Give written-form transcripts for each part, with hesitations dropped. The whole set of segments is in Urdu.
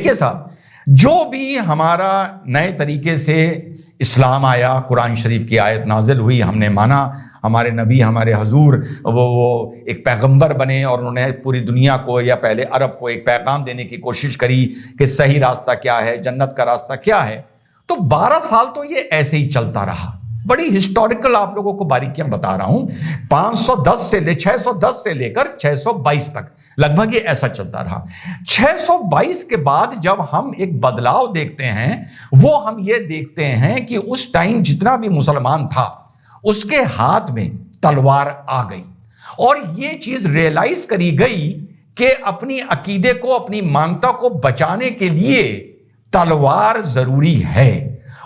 دیکھیے صاحب، جو بھی ہمارا نئے طریقے سے اسلام آیا، قرآن شریف کی آیت نازل ہوئی، ہم نے مانا، ہمارے نبی ہمارے حضور وہ ایک پیغمبر بنے اور انہوں نے پوری دنیا کو یا پہلے عرب کو ایک پیغام دینے کی کوشش کری کہ صحیح راستہ کیا ہے، جنت کا راستہ کیا ہے. تو 12 سال تو یہ ایسے ہی چلتا رہا. بڑی ہسٹوریکل آپ لوگوں کو باریکیاں بتا رہا ہوں. 610 سے لے کر 622 تک لگ بھگ یہ ایسا چلتا رہا. 622 کے بعد جب ہم ایک بدلاؤ دیکھتے ہیں، وہ ہم یہ دیکھتے ہیں کہ اس ٹائم جتنا بھی مسلمان تھا اس کے ہاتھ میں تلوار آ گئی، اور یہ چیز ریئلائز کری گئی کہ اپنی عقیدے کو، اپنی مانتا کو بچانے کے لیے تلوار ضروری ہے.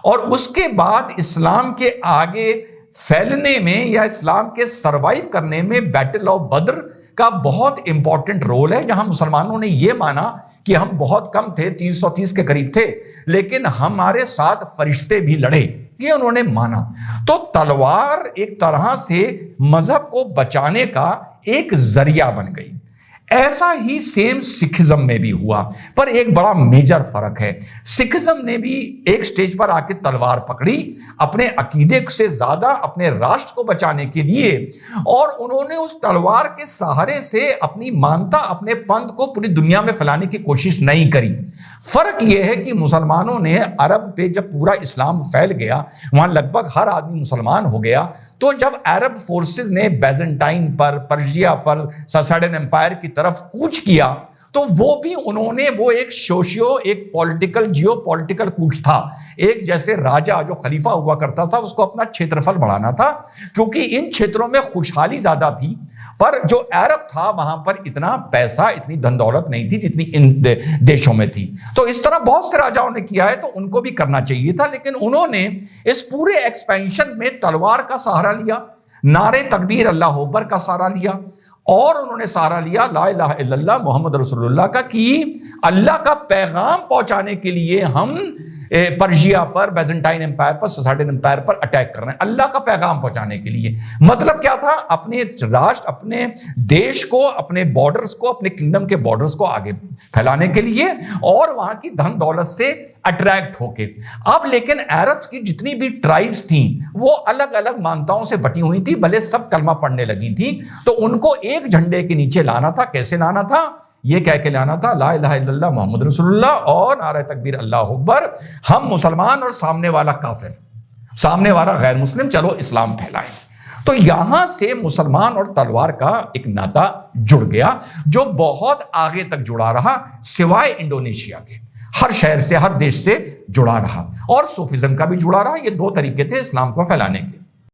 اور اس کے بعد اسلام کے آگے پھیلنے میں یا اسلام کے سروائیو کرنے میں بیٹل آف بدر کا بہت امپورٹنٹ رول ہے، جہاں مسلمانوں نے یہ مانا کہ ہم بہت کم تھے، 330 کے قریب تھے، لیکن ہمارے ساتھ فرشتے بھی لڑے، یہ انہوں نے مانا. تو تلوار ایک طرح سے مذہب کو بچانے کا ایک ذریعہ بن گئی. ایسا ہی سیم سکھزم میں بھی ہوا، پر ایک بڑا میجر فرق ہے. سکھزم نے بھی ایک سٹیج پر آ کے تلوار پکڑی اپنے عقیدے سے زیادہ اپنے راشٹر کو بچانے کے لیے، اور انہوں نے اس تلوار کے سہارے سے اپنی مانتا، اپنے پنتھ کو پوری دنیا میں پھیلانے کی کوشش نہیں کری. فرق یہ ہے کہ مسلمانوں نے عرب پہ جب پورا اسلام پھیل گیا، وہاں لگ بھگ ہر آدمی مسلمان ہو گیا، تو جب عرب فورسز نے بیزنٹائن پر، پرشیا پر، ساسانین امپائر کی طرف کوچ کیا، تو وہ بھی انہوں نے وہ ایک ایک پولیٹیکل، جیو پولیٹیکل کوچ تھا. ایک جیسے راجہ جو خلیفہ ہوا کرتا تھا، اس کو اپنا چھیترفل بڑھانا تھا، کیونکہ ان چھیتروں میں خوشحالی زیادہ تھی. پر جو عرب تھا وہاں پر اتنا پیسہ، اتنی دھن دولت نہیں تھی جتنی ان دیشوں میں تھی. تو اس طرح بہت سے راجاؤں نے کیا ہے، تو ان کو بھی کرنا چاہیے تھا، لیکن انہوں نے اس پورے ایکسپینشن میں تلوار کا سہارا لیا، نعرے تکبیر اللہ اکبر کا سہارا لیا، اور انہوں نے سہارا لیا لا الہ الا اللہ محمد رسول اللہ کا، کہ اللہ کا پیغام پہنچانے کے لیے ہم پرشیا پر، بیزنٹائن امپائر پر، ساسانین امپائر پر اٹیک کر رہے ہیں، اللہ کا پیغام پہنچانے کے لیے. مطلب کیا تھا؟ اپنے راشٹر، اپنے دیش کو، اپنے بارڈرز کو، اپنے کنگڈم کے بارڈرز کو آگے پھیلانے کے لیے، اور وہاں کی دھن دولت سے اٹریکٹ ہو کے. اب لیکن عرب کی جتنی بھی ٹرائبز تھیں وہ الگ الگ مانتاؤں سے بٹی ہوئی تھی، بھلے سب کلمہ پڑھنے لگی تھیں، تو ان کو ایک جھنڈے کے نیچے لانا تھا. کیسے لانا تھا؟ یہ کہہ کے لانا تھا لا الہ الا اللہ محمد رسول اللہ اور نعرہ تکبیر اللہ اکبر. ہم مسلمان اور سامنے والا کافر، سامنے والا غیر مسلم، چلو اسلام پھیلائیں. تو یہاں سے مسلمان اور تلوار کا ایک ناطہ جڑ گیا، جو بہت آگے تک جڑا رہا، سوائے انڈونیشیا کے. ہر شہر سے، ہر دیش سے جڑا رہا، اور صوفیزم کا بھی جڑا رہا. یہ دو طریقے تھے اسلام کو پھیلانے کے.